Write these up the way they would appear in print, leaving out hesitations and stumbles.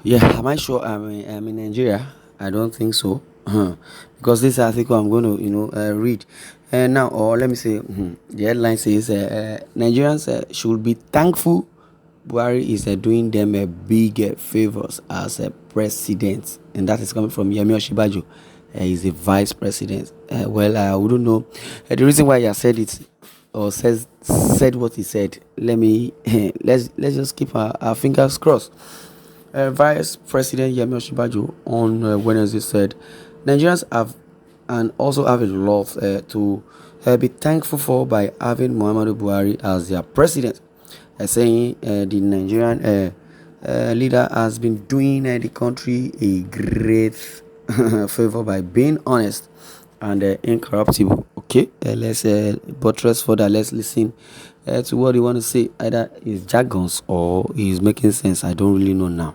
Yeah, am I sure I'm in Nigeria? I don't think so. Because this article I'm going to, read. Now, or let me say, the headline says Nigerians should be thankful Buhari is doing them a big favors as a president. And that is coming from Yemi Osinbajo. He's the vice president. Well, I wouldn't know the reason why he has said it or said what he said. Let me let's just keep our fingers crossed. Vice President Yemi Osinbajo on Wednesday said, Nigerians have and also have a lot to be thankful for by having Muhammadu Buhari as their president, saying the Nigerian leader has been doing the country a great favor by being honest and incorruptible. Okay, let's buttress further. Let's listen to what you want to say. Either is jargons or is making sense. I don't really know now.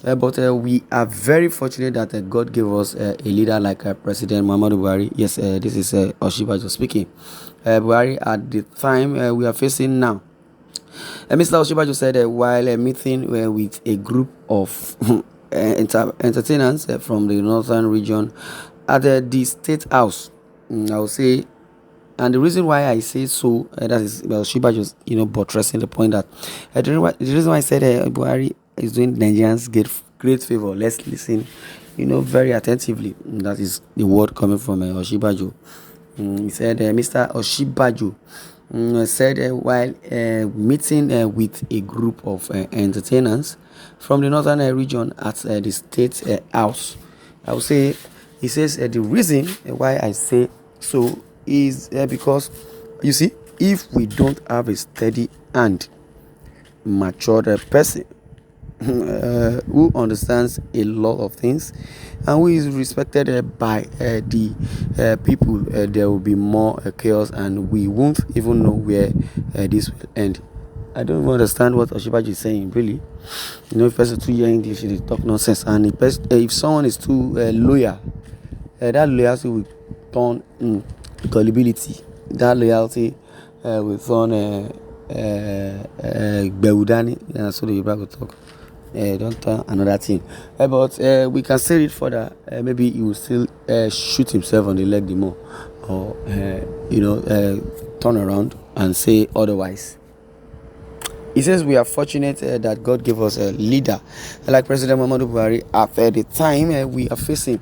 But we are very fortunate that God gave us a leader like President Muhammadu Buhari. Yes, this is Osinbajo speaking. Buhari at the time we are facing now. Mr. Osinbajo said while meeting with a group of entertainers from the northern region at the State House, I would say, and the reason why I say so, that is, well, Shiba just, buttressing the point that the reason why I said Buhari is doing Nigerians great favor. Let's listen, very attentively. That is the word coming from Osinbajo. He said, Mr. Osinbajo said while meeting with a group of entertainers from the northern region at the State House. I would say, he says the reason why I say so is because, you see, if we don't have a steady and matured person who understands a lot of things and who is respected by the people, there will be more chaos and we won't even know where this will end. I don't even understand what Osinbajo is saying, really. If person too hear English, they talk nonsense. And if someone is too loyal, that loyalty will turn gullibility. That loyalty will turn Beudani. So the Yoruba will talk. Don't turn another thing. But we can say it further. Maybe he will still shoot himself on the leg the more, or turn around and say otherwise. He says we are fortunate that God gave us a leader like President Muhammadu Buhari at the time we are facing.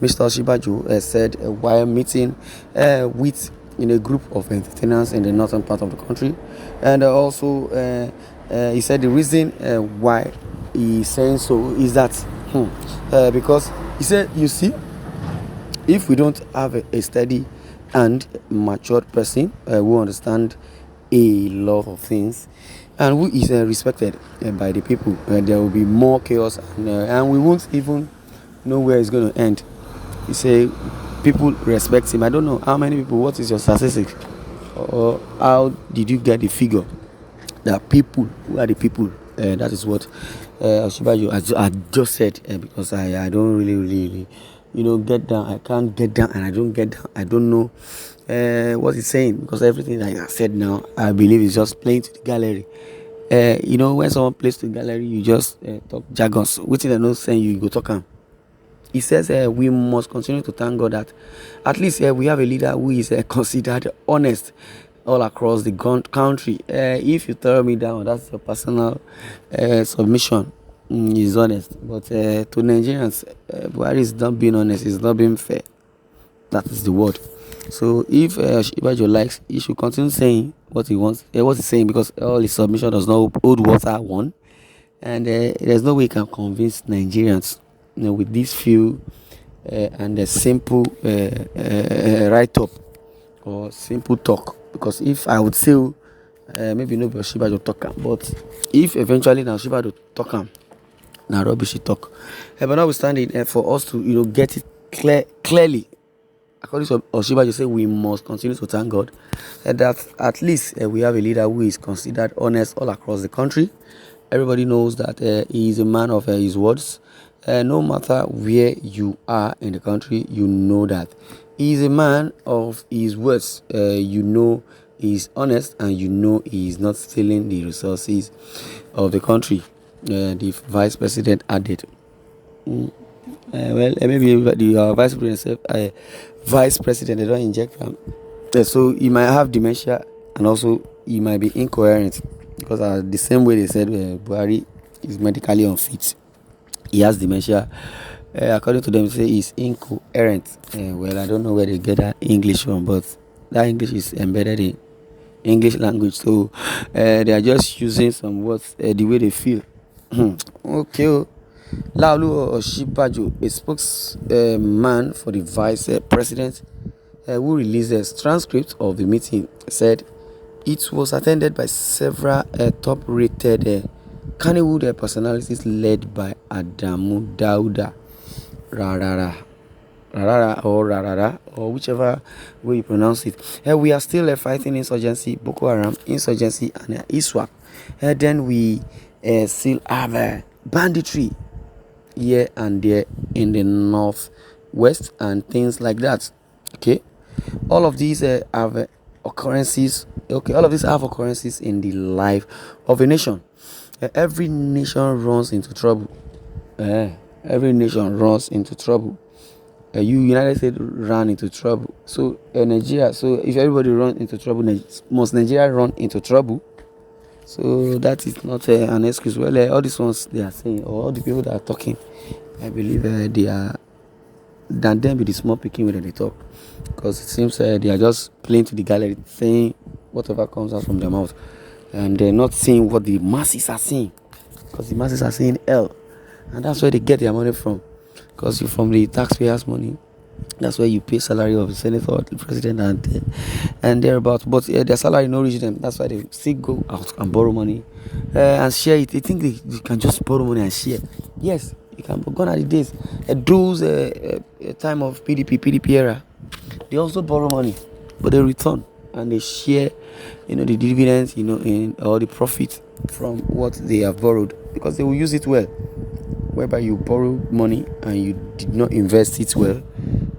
Mr. Osinbajo said while meeting with a group of entertainers in the northern part of the country, and also he said the reason why he's saying so is that because he said, you see, if we don't have a steady and matured person who understand a lot of things and who is respected by the people, there will be more chaos and we won't even know where it's going to end. You say people respect him. I don't know how many people, what is your statistic, or how did you get the figure that people, who are the people, that is what Osinbajo I just said, because I don't really get down. I can't get down and I don't get down. I don't know what he's saying, because everything that I said now, I believe is just playing to the gallery. When someone plays to the gallery, you just talk jargons. Which they're not saying, you go talk am. He says we must continue to thank God that at least we have a leader who is considered honest all across the country. If you throw me down, that's your personal submission. He's honest. But to Nigerians, Buhari is not being honest. He's not being fair. That is the word. So if Shibajo likes, he should continue saying what he wants, what he's saying, because all his submission does not hold water one. And there's no way he can convince Nigerians with this few and a simple write-up or simple talk. Because if I would say maybe no be Osinbajo talk am, but if eventually now Osinbajo talk am, na rubbish talk. But notwithstanding, for us to get it clearly, according to Osinbajo, say we must continue to thank God that at least we have a leader who is considered honest all across the country. Everybody knows that he is a man of his words. No matter where you are in the country, you know that he is a man of his words. He is honest, and he is not stealing the resources of the country. the vice president added. Well, maybe the vice president, they don't inject them. So he might have dementia, and also he might be incoherent, because the same way they said Buhari is medically unfit, he has dementia. According to them, say he's incoherent. Well, I don't know where they get that English from, but that English is embedded in English language, so they are just using some words the way they feel. Okay. Laulu Osinbajo, a spokesman for the vice president, who released a transcript of the meeting, said it was attended by several top-rated Kannywood personalities led by Adamu Dauda Rarara, or whichever way you pronounce it. We are still fighting insurgency, Boko Haram insurgency, and ISWAP. Then we still have banditry here and there in the northwest and things like that. Okay, all of these have occurrences. Okay, all of these have occurrences in the life of a nation. Every nation runs into trouble. Every nation runs into trouble. United States ran into trouble. So Nigeria. So if everybody runs into trouble, must Nigeria run into trouble? So that is not an excuse. Well, all these ones they are saying, or all the people that are talking, I believe they are than them with the small picking when they talk, because it seems they are just playing to the gallery, saying whatever comes out from their mouth, and they're not saying what the masses are saying, because the masses are saying L, and that's where they get their money from, because from the taxpayers' money. That's where you pay salary of the senator, the president, and thereabouts. But their salary no reach them. That's why they still go out and borrow money and share it. They think they can just borrow money and share. Yes, you can. But gone are the days. Those time of PDP era, they also borrow money, but they return and they share, the dividends, or the profit from what they have borrowed, because they will use it well. Whereby you borrow money and you did not invest it well,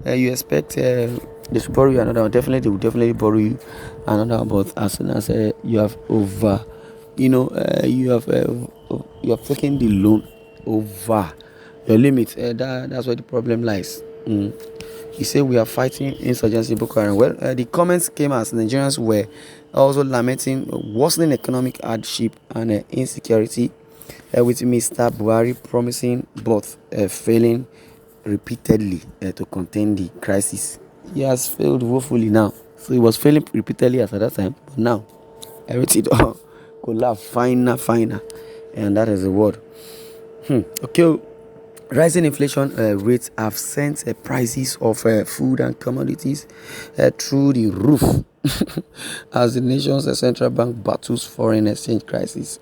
you expect they should borrow you another one. Definitely, they will definitely borrow you another one. But as soon as you have you have taken the loan over your limit, that's where the problem lies. He said we are fighting insurgency, Boko Haram. Well, the comments came as Nigerians were also lamenting worsening economic hardship and insecurity, with Mr. Buhari promising but failing repeatedly to contain the crisis. He has failed woefully now. So he was failing repeatedly at that time, but now everything collapse, finer, and that is the word. Okay. Rising inflation rates have sent prices of food and commodities through the roof as the nation's central bank battles foreign exchange crisis.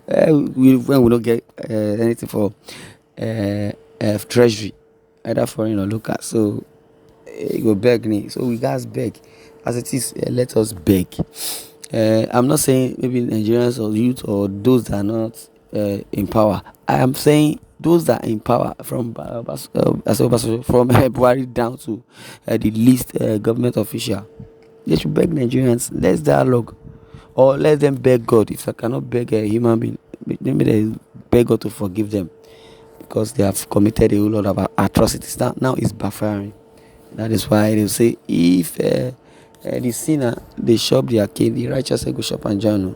When we don't get anything for treasury, either foreign or local, so you go beg me. So we guys beg, as it is. Let us beg. I'm not saying maybe Nigerians or youth or those that are not in power. I am saying those that are in power, from Buhari down to the least government official. They should beg Nigerians. Let's dialogue, or let them beg God. If I cannot beg a human being, maybe they beg God to forgive them, because they have committed a whole lot of atrocities. Now it's backfiring. That is why they say, if the sinner they shop their cane, the righteous go shop and join.